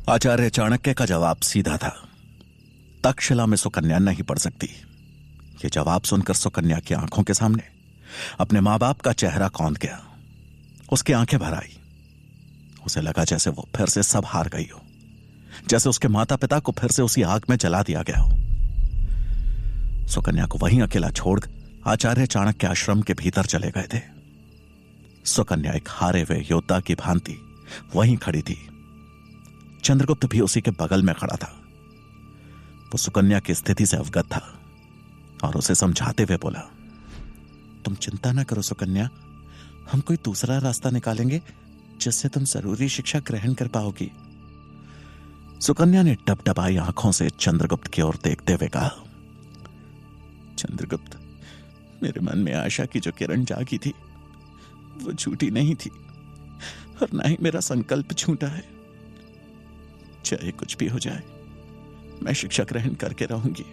आचार्य चाणक्य का जवाब सीधा था। तक्षशिला में सुकन्या नहीं पढ़ सकती। यह जवाब सुनकर सुकन्या की आंखों के सामने अपने मां बाप का चेहरा कौंध गया। उसकी आंखें भर आई। उसे लगा जैसे वो फिर से सब हार गई हो, जैसे उसके माता पिता को फिर से उसी आग में जला दिया गया हो। सुकन्या को वहीं अकेला छोड़ आचार्य चाणक्य आश्रम के भीतर चले गए थे। सुकन्या एक हारे हुए योद्धा की भांति वहीं खड़ी थी। चंद्रगुप्त भी उसी के बगल में खड़ा था। वो सुकन्या की स्थिति से अवगत था और उसे समझाते हुए बोला, तुम चिंता ना करो सुकन्या, हम कोई दूसरा रास्ता निकालेंगे जिससे तुम जरूरी शिक्षा ग्रहण कर पाओगी। सुकन्या ने डबडबाई आंखों से चंद्रगुप्त की ओर देखते हुए कहा, चंद्रगुप्त, मेरे मन में आशा की जो किरण जागी थी वो झूठी नहीं थी और ना ही मेरा संकल्प झूठा है। चाहे कुछ भी हो जाए, मैं शिक्षा ग्रहण करके रहूंगी,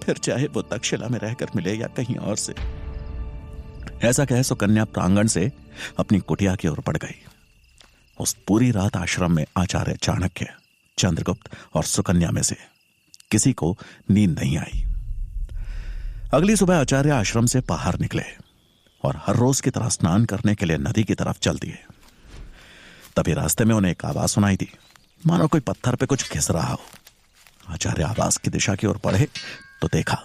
फिर चाहे वो तक्षशिला में रहकर मिले या कहीं और से। ऐसा कह सुकन्या प्रांगण से अपनी कुटिया की ओर बढ़ गई। उस पूरी रात आश्रम में आचार्य चाणक्य, चंद्रगुप्त और सुकन्या में से किसी को नींद नहीं आई। अगली सुबह आचार्य आश्रम से बाहर निकले और हर रोज की तरह स्नान करने के लिए नदी की तरफ चल दिए। तभी रास्ते में उन्हें एक आवाज सुनाई दी, मानो कोई पत्थर पे कुछ घिस रहा हो। आचार्य आवाज की दिशा की ओर बढ़े तो देखा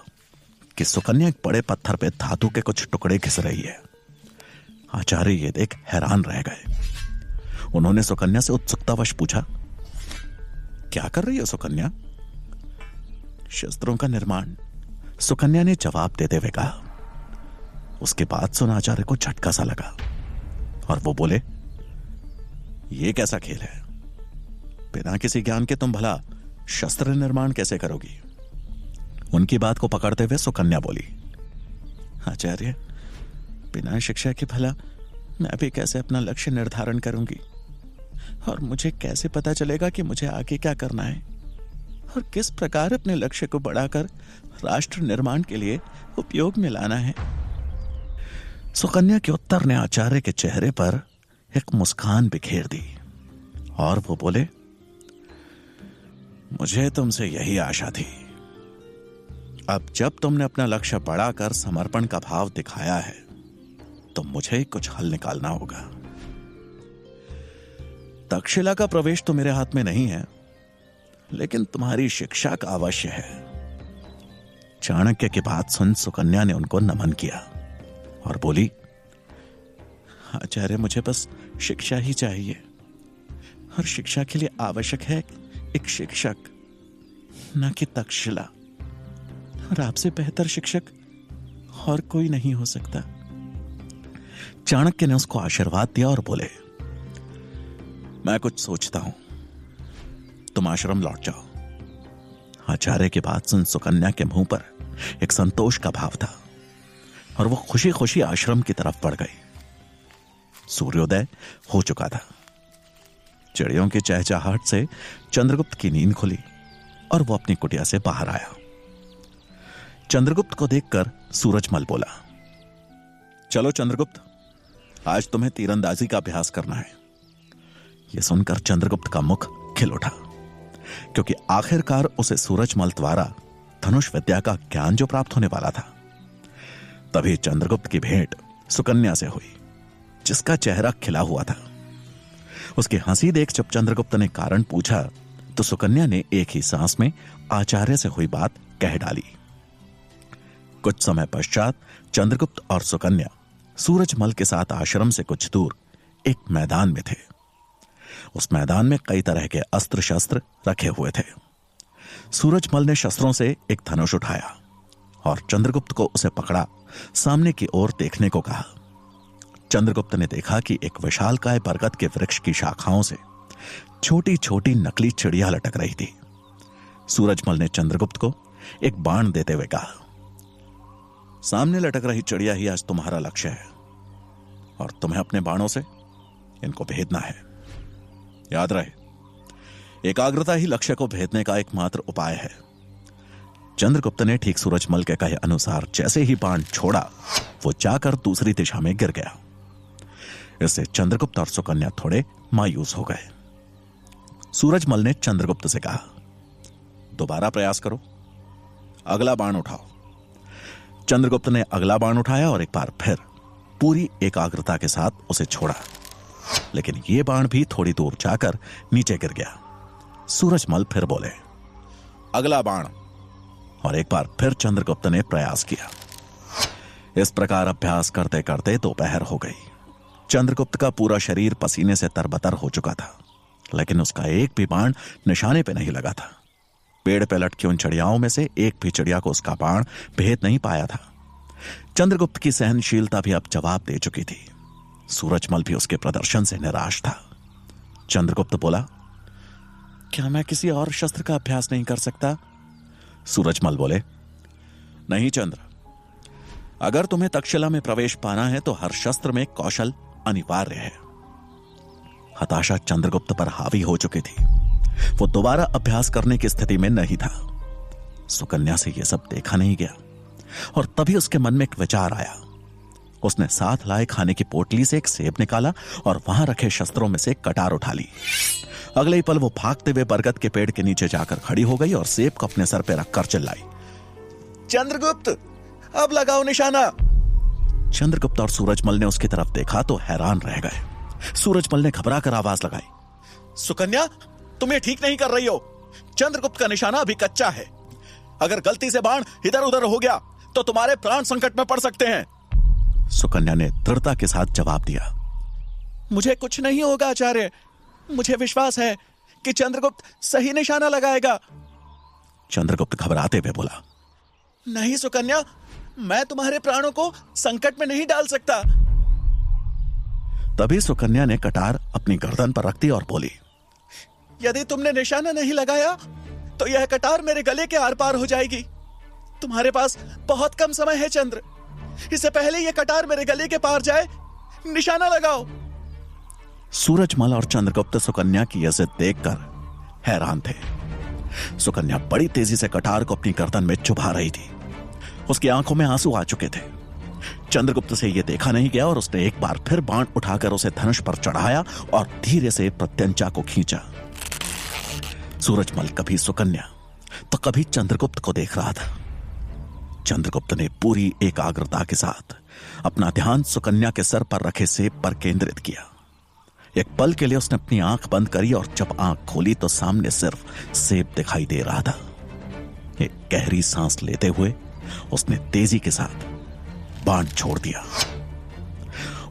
कि सुकन्या एक बड़े पत्थर पे धातु के कुछ टुकड़े घिस रही है। आचार्य ये देख हैरान रह गए। उन्होंने सुकन्या से उत्सुकतावश पूछा, क्या कर रही हो सुकन्या? शस्त्रों का निर्माण, सुकन्या ने जवाब देते हुए कहा। उसके बाद सुन आचार्य को झटका सा लगा और वो बोले, ये कैसा खेल है? बिना किसी ज्ञान के तुम भला शस्त्र निर्माण कैसे करोगी? उनकी बात को पकड़ते हुए सुकन्या बोली, आचार्य, बिना शिक्षा के भला मैं भी कैसे अपना लक्ष्य निर्धारण करूंगी? और मुझे कैसे पता चलेगा कि मुझे आगे क्या करना है और किस प्रकार अपने लक्ष्य को बढ़ाकर राष्ट्र निर्माण के लिए उपयोग में लाना है? सुकन्या के उत्तर ने आचार्य के चेहरे पर एक मुस्कान बिखेर दी और वो बोले, मुझे तुमसे यही आशा थी। अब जब तुमने अपना लक्ष्य बढ़ाकर समर्पण का भाव दिखाया है तो मुझे कुछ हल निकालना होगा। तक्षशिला का प्रवेश तो मेरे हाथ में नहीं है, लेकिन तुम्हारी शिक्षा का अवश्य है। चाणक्य की बात सुन सुकन्या ने उनको नमन किया और बोली, आचार्य, मुझे बस शिक्षा ही चाहिए और शिक्षा के लिए आवश्यक है एक शिक्षक, न कि तक्षशिला। और आपसे बेहतर शिक्षक और कोई नहीं हो सकता। चाणक्य ने उसको आशीर्वाद दिया और बोले, मैं कुछ सोचता हूं, तुम आश्रम लौट जाओ। आचार्य की बात सुन सुकन्या के मुंह पर एक संतोष का भाव था और वो खुशी खुशी आश्रम की तरफ बढ़ गई। सूर्योदय हो चुका था। चिड़ियों की चहचहाहट से चंद्रगुप्त की नींद खुली और वो अपनी कुटिया से बाहर आया। चंद्रगुप्त को देखकर सूरजमल बोला, चलो चंद्रगुप्त, आज तुम्हें तीरंदाजी का अभ्यास करना है। यह सुनकर चंद्रगुप्त का मुख खिल उठा, क्योंकि आखिरकार उसे सूरजमल द्वारा धनुष विद्या का ज्ञान जो प्राप्त होने वाला था। तभी चंद्रगुप्त की भेंट सुकन्या से हुई, जिसका चेहरा खिला हुआ था। उसकी हंसी देख जब चंद्रगुप्त ने कारण पूछा तो सुकन्या ने एक ही सांस में आचार्य से हुई बात कह डाली। कुछ समय पश्चात चंद्रगुप्त और सुकन्या सूरजमल के साथ आश्रम से कुछ दूर एक मैदान में थे। उस मैदान में कई तरह के अस्त्र शस्त्र रखे हुए थे। सूरजमल ने शस्त्रों से एक धनुष उठाया और चंद्रगुप्त को उसे पकड़ा सामने की ओर देखने को कहा। चंद्रगुप्त ने देखा कि एक विशालकाय बरगद के वृक्ष की शाखाओं से छोटी छोटी नकली चिड़िया लटक रही थी। सूरजमल ने चंद्रगुप्त को एक बाण देते हुए कहा, सामने लटक रही चिड़िया ही आज तुम्हारा लक्ष्य है और तुम्हें अपने बाणों से इनको भेदना है। याद रहे, एकाग्रता ही लक्ष्य को भेदने का एकमात्र उपाय है। चंद्रगुप्त ने ठीक सूरजमल के कहे अनुसार जैसे ही बाण छोड़ा, वो जाकर दूसरी दिशा में गिर गया। इससे चंद्रगुप्त और सुकन्या थोड़े मायूस हो गए। सूरजमल ने चंद्रगुप्त से कहा, दोबारा प्रयास करो, अगला बाण उठाओ। चंद्रगुप्त ने अगला बाण उठाया और एक बार फिर पूरी एकाग्रता के साथ उसे छोड़ा, लेकिन यह बाण भी थोड़ी दूर जाकर नीचे गिर गया। सूरजमल फिर बोले, अगला बाण, और एक बार फिर चंद्रगुप्त ने प्रयास किया। इस प्रकार अभ्यास करते करते दोपहर हो गई। चंद्रगुप्त का पूरा शरीर पसीने से तरबतर हो चुका था, लेकिन उसका एक भी बाण निशाने पे नहीं लगा था। पेड़ पे लटकी उन चिड़ियाओं में से एक भी चिड़िया को उसका बाण भेद नहीं पाया था। चंद्रगुप्त की सहनशीलता भी अब जवाब दे चुकी थी। सूरजमल भी उसके प्रदर्शन से निराश था। चंद्रगुप्त बोला, क्या मैं किसी और शस्त्र का अभ्यास नहीं कर सकता? सूरजमल बोले, नहीं चंद्र, अगर तुम्हें तक्षशिला में प्रवेश पाना है तो हर शस्त्र में कौशल अनिवार्य है। हताशा चंद्रगुप्त पर हावी हो चुकी थी। वो दोबारा अभ्यास करने की स्थिति में नहीं था। सुकन्या से यह सब देखा नहीं गया और तभी उसके मन में एक विचार आया। उसने साथ लाए खाने की पोटली से एक सेब निकाला और वहां रखे शस्त्रों में से एक कटार उठा ली। अगले ही पल वो भागते हुए बरगद के पेड़ के नीचे जाकर खड़ी हो गई और सेब को अपने सर पे रखकर चिल्लाई, चंद्रगुप्त, अब लगाओ निशाना। चंद्रगुप्त और सूरजमल ने उसकी तरफ देखा तो हैरान रह गए। सूरजमल ने घबरा कर आवाज लगाई, सुकन्या, तुम ये ठीक नहीं कर रही हो। चंद्रगुप्त का निशाना अभी कच्चा है। अगर गलती से बाण इधर उधर हो गया तो तुम्हारे प्राण संकट में पड़ सकते हैं। सुकन्या ने दृढ़ता के साथ जवाब दिया, मुझे कुछ नहीं होगा आचार्य, मुझे विश्वास है कि चंद्रगुप्त सही निशाना लगाएगा। चंद्रगुप्त घबराते हुए बोला, नहीं सुकन्या, मैं तुम्हारे प्राणों को संकट में नहीं डाल सकता। तभी सुकन्या ने कटार अपनी गर्दन पर रख दी और बोली, यदि तुमने निशाना नहीं लगाया तो यह कटार मेरे गले के आर पार हो जाएगी। तुम्हारे पास बहुत कम समय है चंद्र, इससे पहले यह कटार मेरे गले के पार जाए, निशाना लगाओ। सूरजमल और चंद्रगुप्त सुकन्या की यह जिद देखकर हैरान थे। सुकन्या बड़ी तेजी से कटार को अपनी गर्दन में चुभा रही थी। उसकी आंखों में आंसू आ चुके थे। चंद्रगुप्त से यह देखा नहीं गया और उसने एक बार फिर बाण उठाकर उसे धनुष पर चढ़ाया और धीरे से प्रत्यंचा को खींचा। सूरजमल कभी सुकन्या तो कभी चंद्रगुप्त को देख रहा था। चंद्रगुप्त ने पूरी एकाग्रता के साथ अपना ध्यान सुकन्या के सर पर रखे सेब पर केंद्रित किया। एक पल के लिए उसने अपनी आंख बंद करी और जब आंख खोली तो सामने सिर्फ सेब दिखाई दे रहा था। एक गहरी सांस लेते हुए उसने तेजी के साथ बाण छोड़ दिया।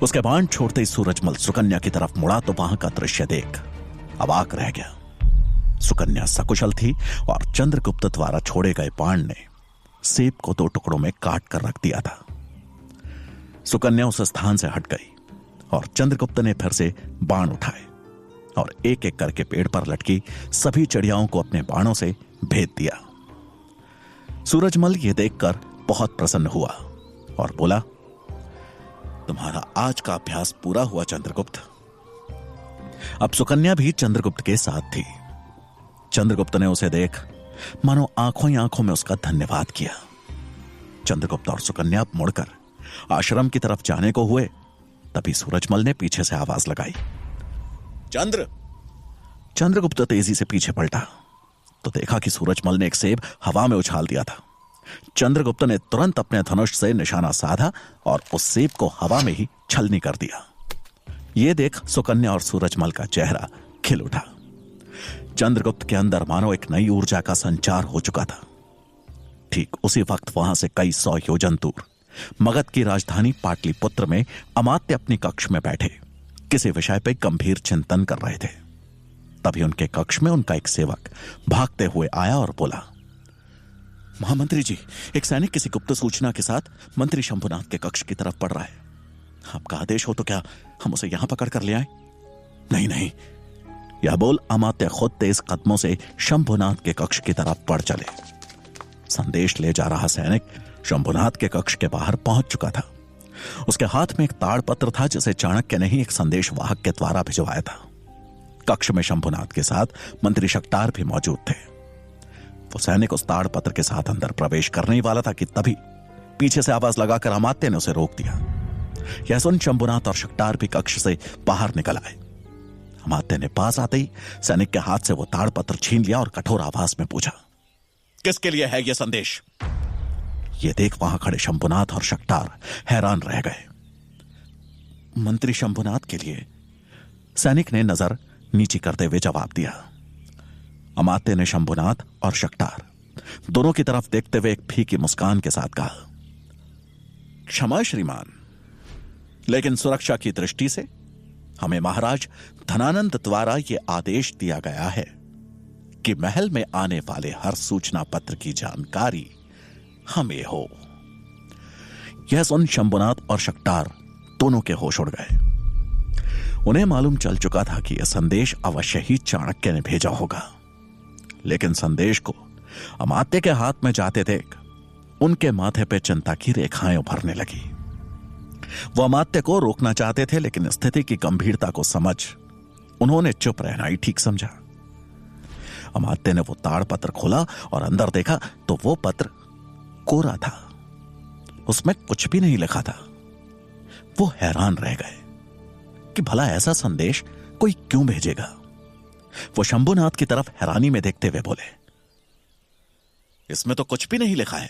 उसके बाण छोड़ते ही सूरजमल सुकन्या की तरफ मुड़ा तो वहां का दृश्य देख अवाक रह गया। सुकन्या सकुशल थी और चंद्रगुप्त द्वारा छोड़े गए बाण ने सेब को 2 टुकड़ों में काट कर रख दिया था। सुकन्या उस स्थान से हट गई और चंद्रगुप्त ने फिर से बाण उठाए और एक एक करके पेड़ पर लटकी सभी चिड़ियाओं को अपने बाणों से भेद दिया। सूरजमल यह देखकर बहुत प्रसन्न हुआ और बोला, तुम्हारा आज का अभ्यास पूरा हुआ चंद्रगुप्त। अब सुकन्या भी चंद्रगुप्त के साथ थी। चंद्रगुप्त ने उसे देख मानो आंखों ही आंखों में उसका धन्यवाद किया। चंद्रगुप्त और सुकन्या मुड़कर आश्रम की तरफ जाने को हुए तभी सूरजमल ने पीछे से आवाज लगाई, चंद्रगुप्त तेजी से पीछे पलटा तो देखा कि सूरजमल ने एक सेब हवा में उछाल दिया था। चंद्रगुप्त ने तुरंत अपने धनुष से निशाना साधा और उस सेब को हवा में ही छलनी कर दिया। यह देख सुकन्या और सूरजमल का चेहरा खिल उठा। चंद्रगुप्त के अंदर मानो एक नई ऊर्जा का संचार हो चुका था। ठीक उसी वक्त वहां से कई 100 योजन दूर मगध की राजधानी पाटलिपुत्र में अमात्य अपनी कक्ष में बैठे किसी विषय पर गंभीर चिंतन कर रहे थे। तभी उनके कक्ष में उनका एक सेवक भागते हुए आया और बोला, महामंत्री जी, एक सैनिक किसी गुप्त सूचना के साथ मंत्री शंभुनाथ के कक्ष की तरफ बढ़ रहा है। आपका आदेश हो तो क्या हम उसे यहां पकड़ कर ले आए? नहीं नहीं, यह बोल अमात्य खुद तेज कदमों से शंभुनाथ के कक्ष की तरफ बढ़ चले। संदेश ले जा रहा सैनिक शंभुनाथ के कक्ष के बाहर पहुंच चुका था। उसके हाथ में एक ताड़पत्र था जिसे चाणक्य ने ही एक संदेश वाहक के द्वारा भिजवाया था। कक्ष में शंभुनाथ के साथ मंत्री शक्टार भी मौजूद थे। वो सैनिक उस ताड़पत्र के साथ अंदर प्रवेश करने ही वाला था कि तभी पीछे से आवाज लगाकर अमात्य ने उसे रोक दिया। यह सुन शंभुनाथ और शक्टार भी कक्ष से बाहर निकल आए। अमात्य ने पास आते ही सैनिक के हाथ से वो ताड़पत्र छीन लिया और कठोर आवाज में पूछा, किसके लिए है यह संदेश? ये देख वहां खड़े शंभुनाथ और शक्टार हैरान रह गए। मंत्री शंभुनाथ के लिए, सैनिक ने नजर नीची करते हुए जवाब दिया। अमात्य ने शंभुनाथ और शक्टार दोनों की तरफ देखते हुए एक फीकी मुस्कान के साथ कहा, क्षमा श्रीमान, लेकिन सुरक्षा की दृष्टि से हमें महाराज धनानंद द्वारा यह आदेश दिया गया है कि महल में आने वाले हर सूचना पत्र की जानकारी हमें हो। यह सुन शंभुनाथ और शक्टार दोनों के होश उड़ गए। उन्हें मालूम चल चुका था कि यह संदेश अवश्य ही चाणक्य ने भेजा होगा, लेकिन संदेश को अमात्य के हाथ में जाते देख उनके माथे पे चिंता की रेखाएं उभरने लगी। वो अमात्य को रोकना चाहते थे, लेकिन स्थिति की गंभीरता को समझ उन्होंने चुप रहना ही ठीक समझा। अमात्य ने वो ताड़पत्र खोला और अंदर देखा तो वो पत्र कोरा था, उसमें कुछ भी नहीं लिखा था। वो हैरान रह गए कि भला ऐसा संदेश कोई क्यों भेजेगा। वो शंभुनाथ की तरफ हैरानी में देखते हुए बोले, इसमें तो कुछ भी नहीं लिखा है,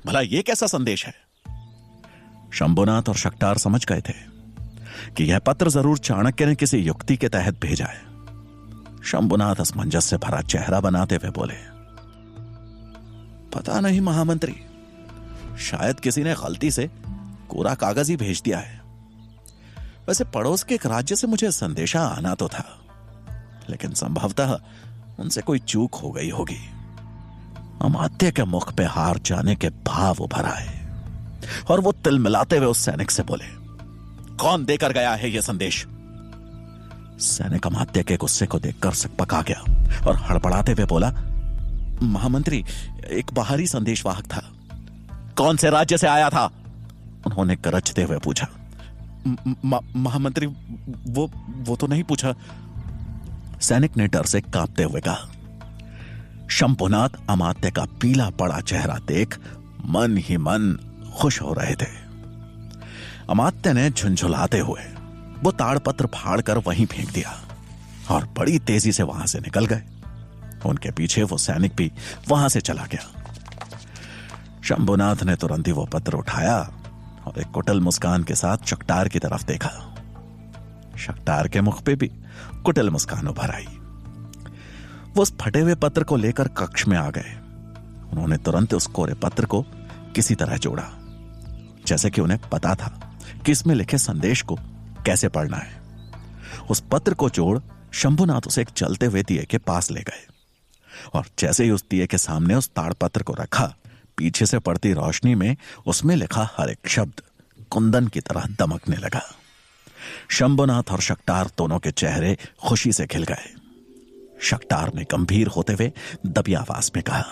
भला यह कैसा संदेश है? शंभुनाथ और शक्टार समझ गए थे कि यह पत्र जरूर चाणक्य ने किसी युक्ति के तहत भेजा है। शंभुनाथ असमंजस से भरा चेहरा बनाते हुए बोले, पता नहीं महामंत्री, शायद किसी ने गलती से कोरा कागज ही भेज दिया है। वैसे पड़ोस के एक राज्य से मुझे संदेशा आना तो था, लेकिन संभवतः उनसे कोई चूक हो गई होगी। अमात्य के मुख पे हार जाने के भाव उभर आए और वो तिल मिलाते हुए उस सैनिक से बोले, कौन देकर गया है यह संदेश? सैनिक अमात्य के गुस्से को देखकर सकपका गया और हड़बड़ाते हुए बोला, महामंत्री, एक बाहरी संदेशवाहक था। कौन से राज्य से आया था? उन्होंने गरजते हुए पूछा। महामंत्री, वो तो नहीं पूछा, सैनिक ने डर से कांपते हुए कहा। शंभुनाथ अमात्य का पीला पड़ा चेहरा देख मन ही मन खुश हो रहे थे। अमात्य ने झुंझुलाते हुए वो ताड़पत्र फाड़कर वहीं फेंक दिया और बड़ी तेजी से वहां से निकल गए। उनके पीछे वो सैनिक भी वहां से चला गया। शंभुनाथ ने तुरंत ही वो पत्र उठाया और एक कुटिल मुस्कान के साथ शक्टार की तरफ देखा। शक्टार के मुख पे भी कुटिल मुस्कान उभर आई। वो उस फटे हुए पत्र को लेकर कक्ष में आ गए। उन्होंने तुरंत उस कोरे पत्र को किसी तरह जोड़ा, जैसे कि उन्हें पता था कि इसमें लिखे संदेश को कैसे पढ़ना है। उस पत्र को जोड़ शंभुनाथ उसे एक जलते हुए दिए के पास ले गए और जैसे ही उस दिए के सामने उस ताड़पत्र को रखा, पीछे से पड़ती रोशनी में उसमें लिखा हर एक शब्द कुंदन की तरह दमकने लगा। शंभुनाथ और शक्टार दोनों के चेहरे खुशी से खिल गए। शक्टार ने गंभीर होते हुए दबी आवाज में कहा,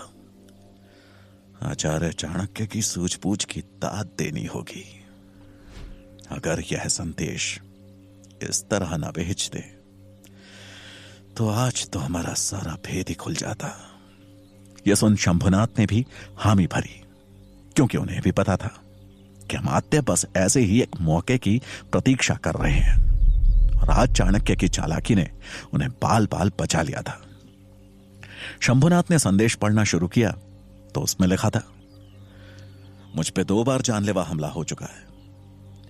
आचार्य चाणक्य की सूझबूझ की दाद देनी होगी। अगर यह संदेश इस तरह न भेज दे तो आज तो हमारा सारा भेद ही खुल जाता। यह सुन शंभुनाथ ने भी हामी भरी, क्योंकि उन्हें भी पता था कि अमात्य बस ऐसे ही एक मौके की प्रतीक्षा कर रहे हैं और आज चाणक्य की चालाकी ने उन्हें बाल बाल बचा लिया था। शंभुनाथ ने संदेश पढ़ना शुरू किया तो उसमें लिखा था, मुझ पे 2 बार जानलेवा हमला हो चुका है।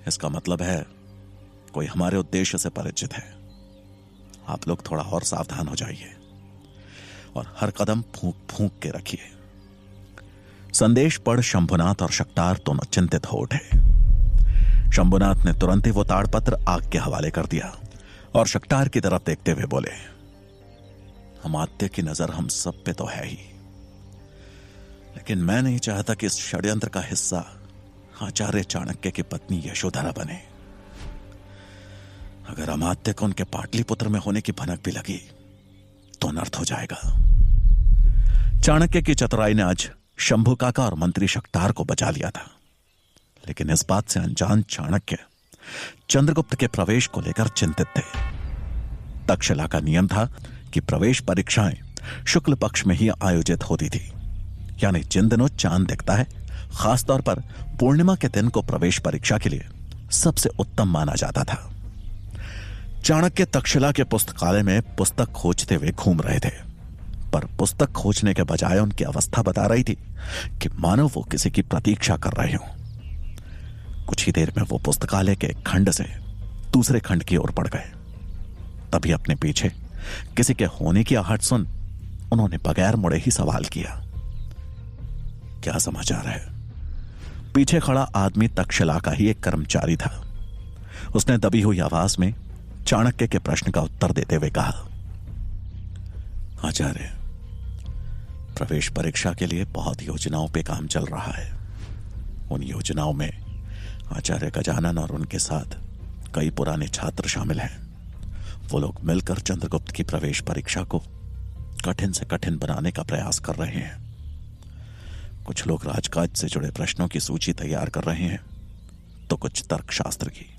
इसका मतलब है कोई हमारे उद्देश्य से परिचित है। आप लोग थोड़ा और सावधान हो जाइए और हर कदम फूंक फूंक के रखिए। संदेश पढ़ शंभुनाथ और शक्टार दोनों चिंतित हो उठे। शंभुनाथ ने तुरंत ही वो ताड़पत्र आग के हवाले कर दिया और शक्टार की तरफ देखते हुए बोले, अमात्य की नजर हम सब पे तो है ही, लेकिन मैं नहीं चाहता कि इस षड्यंत्र का हिस्सा आचार्य चाणक्य की पत्नी यशोधरा बने। अगर अमात्य को उनके पाटलिपुत्र में होने की भनक भी लगी तो अनर्थ हो जाएगा। चाणक्य की चतुराई ने आज शंभु काका और मंत्री शक्टार को बचा लिया था, लेकिन इस बात से अनजान चाणक्य चंद्रगुप्त के प्रवेश को लेकर चिंतित थे। तक्षशिला का नियम था कि प्रवेश परीक्षाएं शुक्ल पक्ष में ही आयोजित होती थी, यानी जिन दिनों चांद दिखता है, खासतौर पर पूर्णिमा के दिन को प्रवेश परीक्षा के लिए सबसे उत्तम माना जाता था। चाणक्य तक्षशिला के पुस्तकालय में पुस्तक खोजते हुए घूम रहे थे, पर पुस्तक खोजने के बजाय उनकी अवस्था बता रही थी कि मानो वो किसी की प्रतीक्षा कर रहे हों। कुछ ही देर में वो पुस्तकालय के खंड से दूसरे खंड की ओर बढ़ गए। तभी अपने पीछे किसी के होने की आहट सुन उन्होंने बगैर मुड़े ही सवाल किया, क्या समाचार है? पीछे खड़ा आदमी तक्षशिला का ही एक कर्मचारी था। उसने दबी हुई आवाज में चाणक्य के प्रश्न का उत्तर देते हुए कहा, आचार्य, प्रवेश परीक्षा के लिए बहुत योजनाओं पे काम चल रहा है। उन योजनाओं में आचार्य गजानन और उनके साथ कई पुराने छात्र शामिल हैं। वो लोग मिलकर चंद्रगुप्त की प्रवेश परीक्षा को कठिन से कठिन बनाने का प्रयास कर रहे हैं। कुछ लोग राजकाज से जुड़े प्रश्नों की सूची तैयार कर रहे हैं, तो कुछ तर्कशास्त्र की।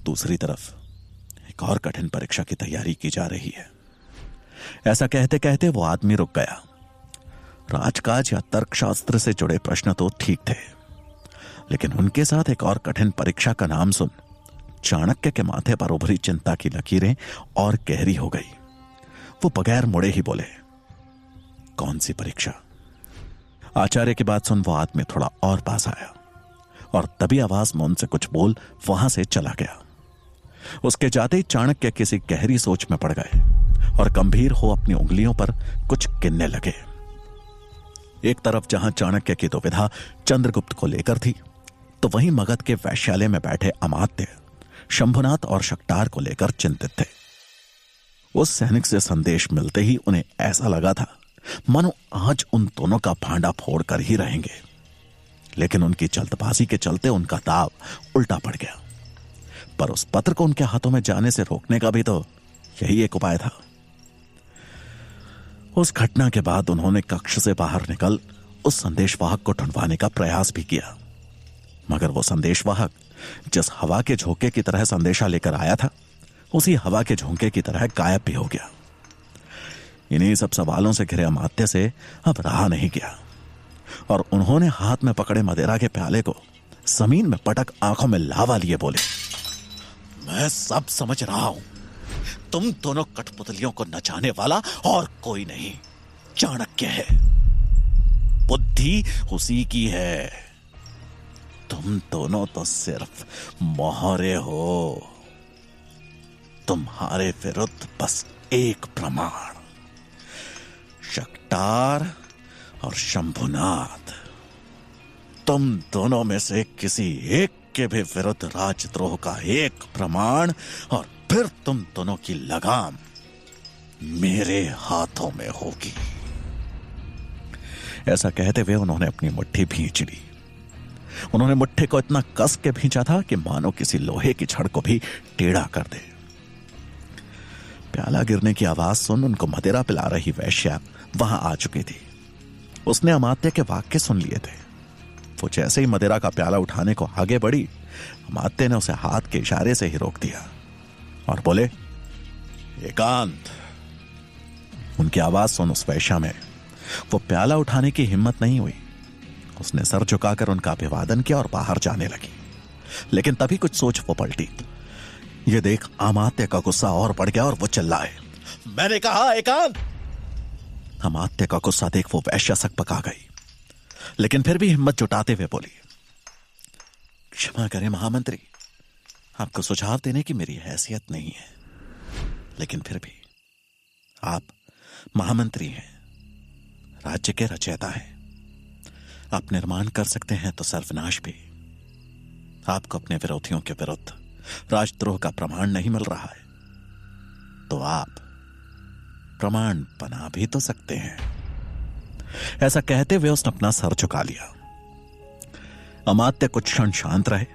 दूसरी तरफ एक और कठिन परीक्षा की तैयारी की जा रही है। ऐसा कहते कहते वो आदमी रुक गया। राजकाज या तर्कशास्त्र से जुड़े प्रश्न तो ठीक थे, लेकिन उनके साथ एक और कठिन परीक्षा का नाम सुन चाणक्य के माथे पर उभरी चिंता की लकीरें और गहरी हो गई। वो बगैर मुड़े ही बोले, कौन सी परीक्षा? आचार्य की बात सुन वो आदमी थोड़ा और पास आया और तभी आवाज में उनसे कुछ बोल वहां से चला गया। उसके जाते ही चाणक्य किसी गहरी सोच में पड़ गए और गंभीर हो अपनी उंगलियों पर कुछ गिनने लगे। एक तरफ जहां चाणक्य की दुविधा चंद्रगुप्त को लेकर थी, तो वहीं मगध के वैश्यालय में बैठे अमात्य शंभुनाथ और शक्टार को लेकर चिंतित थे। उस सैनिक से संदेश मिलते ही उन्हें ऐसा लगा था मानो आज उन दोनों का भांडा फोड़ कर ही रहेंगे, लेकिन उनकी जल्दबाजी के चलते उनका दाव उल्टा पड़ गया। पर उस पत्र को उनके हाथों में जाने से रोकने का भी तो यही एक उपाय था। उस घटना के बाद उन्होंने कक्ष से बाहर निकल उस संदेशवाहक को ढूंढवाने का प्रयास भी किया, मगर वो संदेशवाहक जिस हवा के झोंके की तरह संदेशा लेकर आया था, उसी हवा के झोंके की तरह गायब भी हो गया। इन्हीं सब सवालों से घिरे अमात्य से अब रहा नहीं गया और उन्होंने हाथ में पकड़े मदिरा के प्याले को जमीन में पटक आंखों में लावा लिए बोले, मैं सब समझ रहा हूं। तुम दोनों कठपुतलियों को नचाने वाला और कोई नहीं, चाणक्य है। बुद्धि उसी की है। तुम दोनों तो सिर्फ मोहरे हो। तुम्हारे विरुद्ध बस एक प्रमाण, शक्टार और शंभुनाथ। तुम दोनों में से किसी एक के भी विरुद्ध राजद्रोह का एक प्रमाण और फिर तुम दोनों की लगाम मेरे हाथों में होगी। ऐसा कहते हुए उन्होंने अपनी मुट्ठी भींच ली। उन्होंने मुट्ठी को इतना कस के भींचा था कि मानो किसी लोहे की छड़ को भी टेढ़ा कर दे। प्याला गिरने की आवाज सुन उनको मदिरा पिला रही वैश्या वहां आ चुकी थी। उसने अमात्य के वाक्य सुन लिए थे। वो जैसे ही मदिरा का प्याला उठाने को आगे बढ़ी, अमात्य ने उसे हाथ के इशारे से ही रोक दिया और बोले, एकांत। उनकी आवाज सुन उस वैश्या में वो प्याला उठाने की हिम्मत नहीं हुई। उसने सर झुकाकर उनका अभिवादन किया और बाहर जाने लगी, लेकिन तभी कुछ सोच वो पलटी। ये देख अमात्य का गुस्सा और बढ़ गया और वो चिल्लाए, मैंने कहा एकांत। अमात्य का गुस्सा देख वो वैश्या सक पका गई, लेकिन फिर भी हिम्मत जुटाते हुए बोली, क्षमा करें महामंत्री, आपको सुझाव देने की मेरी हैसियत नहीं है, लेकिन फिर भी आप महामंत्री हैं, राज्य के रचयिता हैं। आप निर्माण कर सकते हैं तो सर्वनाश भी। आपको अपने विरोधियों के विरुद्ध राजद्रोह का प्रमाण नहीं मिल रहा है, तो आप प्रमाण बना भी तो सकते हैं। ऐसा कहते हुए उसने अपना सर झुका लिया। अमात्य कुछ क्षण शांत रहे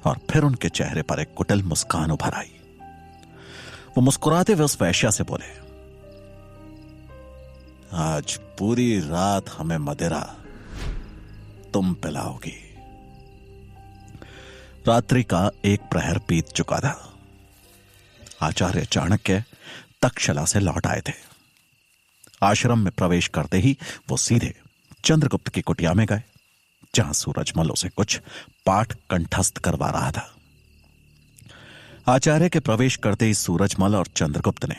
और फिर उनके चेहरे पर एक कुटिल मुस्कान उभर आई। वो मुस्कुराते हुए उस वैश्या से बोले, आज पूरी रात हमें मदिरा तुम पिलाओगी। रात्रि का एक प्रहर बीत चुका था। आचार्य चाणक्य तक्षशिला से लौट आए थे। आश्रम में प्रवेश करते ही वो सीधे चंद्रगुप्त की कुटिया में गए, जहां सूरजमल उसे कुछ पाठ कंठस्थ करवा रहा था। आचार्य के प्रवेश करते ही सूरजमल और चंद्रगुप्त ने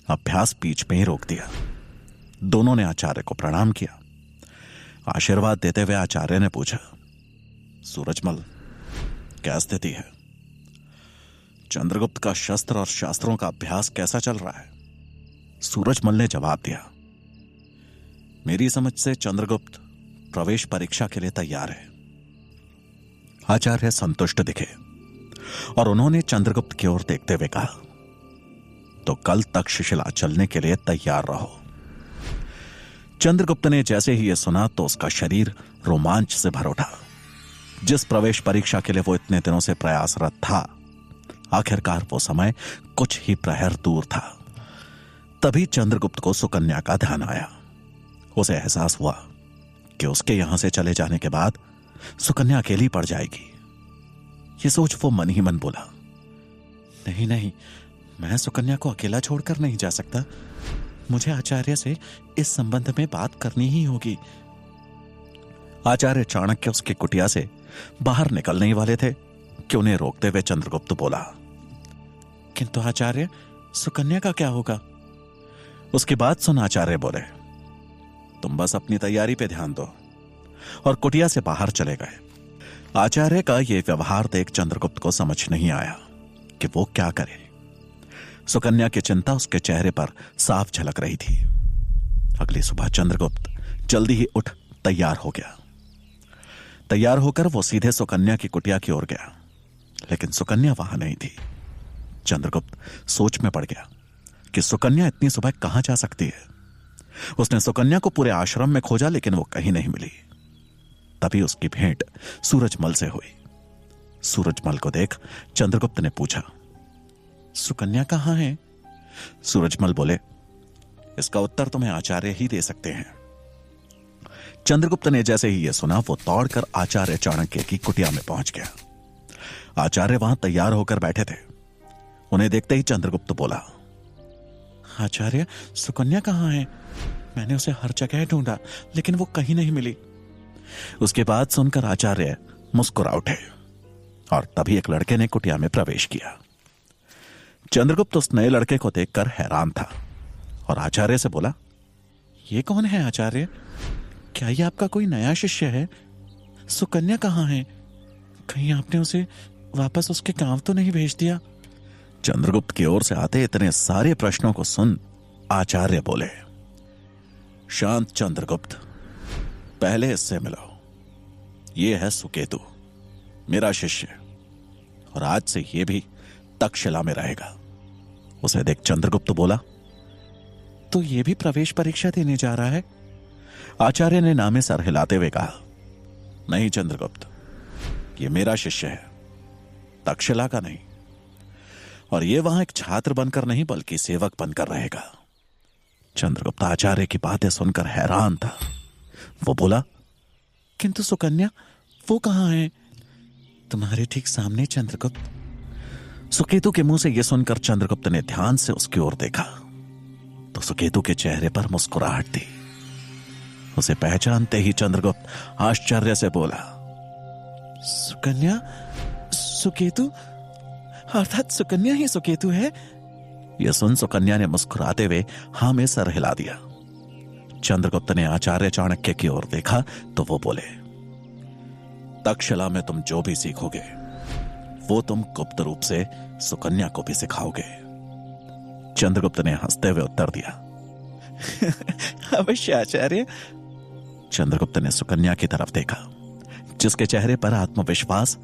अभ्यास बीच में ही रोक दिया। दोनों ने आचार्य को प्रणाम किया। आशीर्वाद देते हुए आचार्य ने पूछा, सूरजमल, क्या स्थिति है? चंद्रगुप्त का शस्त्र और शास्त्रों का अभ्यास कैसा चल रहा है? सूरजमल ने जवाब दिया, मेरी समझ से चंद्रगुप्त प्रवेश परीक्षा के लिए तैयार है। आचार्य संतुष्ट दिखे और उन्होंने चंद्रगुप्त की ओर देखते हुए कहा, तो कल तक्षशिला चलने के लिए तैयार रहो। चंद्रगुप्त ने जैसे ही यह सुना तो उसका शरीर रोमांच से भर उठा। जिस प्रवेश परीक्षा के लिए वो इतने दिनों से प्रयासरत था, आखिरकार वो समय कुछ ही प्रहर दूर था। तभी चंद्रगुप्त को सुकन्या का ध्यान आया। उसे एहसास हुआ कि उसके यहां से चले जाने के बाद सुकन्या अकेली पड़ जाएगी। ये सोच वो मन ही मन बोला, नहीं नहीं, मैं सुकन्या को अकेला छोड़कर नहीं जा सकता। मुझे आचार्य से इस संबंध में बात करनी ही होगी। आचार्य चाणक्य उसकी कुटिया से बाहर निकलने ही वाले थे कि उन्हें रोकते हुए चंद्रगुप्त बोला, किंतु आचार्य, सुकन्या का क्या होगा? उसकी बात सुन आचार्य बोले, तुम बस अपनी तैयारी पे ध्यान दो, और कुटिया से बाहर चले गए। आचार्य का यह व्यवहार देख चंद्रगुप्त को समझ नहीं आया कि वो क्या करे। सुकन्या की चिंता उसके चेहरे पर साफ झलक रही थी। अगली सुबह चंद्रगुप्त जल्दी ही उठ तैयार हो गया। तैयार होकर वो सीधे सुकन्या की कुटिया की ओर गया, लेकिन सुकन्या वहां नहीं थी। चंद्रगुप्त सोच में पड़ गया कि सुकन्या इतनी सुबह कहां जा सकती है। उसने सुकन्या को पूरे आश्रम में खोजा, लेकिन वो कहीं नहीं मिली। तभी उसकी भेंट सूरजमल से हुई। सूरजमल को देख चंद्रगुप्त ने पूछा, सुकन्या कहां है? सूरजमल बोले, इसका उत्तर तुम्हें आचार्य ही दे सकते हैं। चंद्रगुप्त ने जैसे ही यह सुना, वो दौड़कर आचार्य चाणक्य की कुटिया में पहुंच गया। आचार्य वहां तैयार होकर बैठे थे। उन्हें देखते ही चंद्रगुप्त बोला, आचार्य, सुकन्या कहां है? मैंने उसे हर जगह ढूंढा, लेकिन वो कहीं नहीं मिली। उसके बाद सुनकर आचार्य मुस्कुरा उठे और तभी एक लड़के ने कुटिया में प्रवेश किया। चंद्रगुप्त उस नए लड़के को देखकर हैरान था और आचार्य से बोला, ये कौन है आचार्य? क्या ये आपका कोई नया शिष्य है? सुकन्या कहां है? कहीं आपने उसे वापस उसके गांव तो नहीं भेज दिया? चंद्रगुप्त की ओर से आते इतने सारे प्रश्नों को सुन आचार्य बोले, शांत चंद्रगुप्त, पहले इससे मिलो। ये है सुकेतु, मेरा शिष्य, और आज से ये भी तक्षशिला में रहेगा। उसे देख चंद्रगुप्त बोला, तो ये भी प्रवेश परीक्षा देने जा रहा है? आचार्य ने नामे सर हिलाते हुए कहा, नहीं चंद्रगुप्त, ये मेरा शिष्य है, तक्षशिला का नहीं। और ये वहां एक छात्र बनकर नहीं बल्कि सेवक बनकर रहेगा। चंद्रगुप्त आचार्य की बातें सुनकर हैरान था। वो बोला, किंतु सुकन्या, वो कहां है? तुम्हारे ठीक सामने चंद्रगुप्त। सुकेतु के मुंह से यह सुनकर चंद्रगुप्त ने ध्यान से उसकी ओर देखा तो सुकेतु के चेहरे पर मुस्कुराहट थी। उसे पहचानते ही चंद्रगुप्त आश्चर्य से बोला, सुकन्या? सुकेतु? अर्थात सुकन्या ही सुकेतु है? यह सुन सुकन्या ने मुस्कुराते हुए हां में सर हिला दिया। चंद्रगुप्त ने आचार्य चाणक्य की ओर देखा तो वो बोले, तक्षशिला में तुम जो भी सीखोगे वो तुम गुप्त रूप से सुकन्या को भी सिखाओगे। चंद्रगुप्त ने हंसते हुए उत्तर दिया, अवश्य आचार्य। चंद्रगुप्त ने सुकन्या की तरफ देखा, जिसके चेहरे पर आत्मविश्वास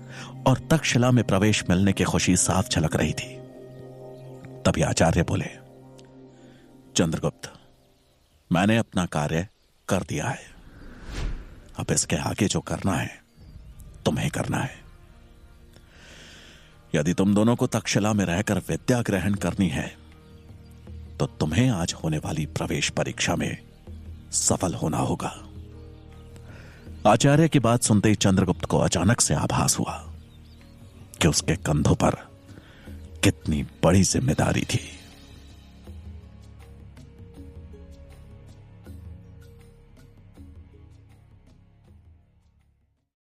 और तक्षशिला में प्रवेश मिलने की खुशी साफ झलक रही थी। तभी आचार्य बोले, चंद्रगुप्त, मैंने अपना कार्य कर दिया है। अब इसके आगे जो करना है तुम्हें करना है। यदि तुम दोनों को तक्षशिला में रहकर विद्या ग्रहण करनी है तो तुम्हें आज होने वाली प्रवेश परीक्षा में सफल होना होगा। आचार्य की बात सुनते ही चंद्रगुप्त को अचानक से आभास हुआ कि उसके कंधों पर कितनी बड़ी जिम्मेदारी थी।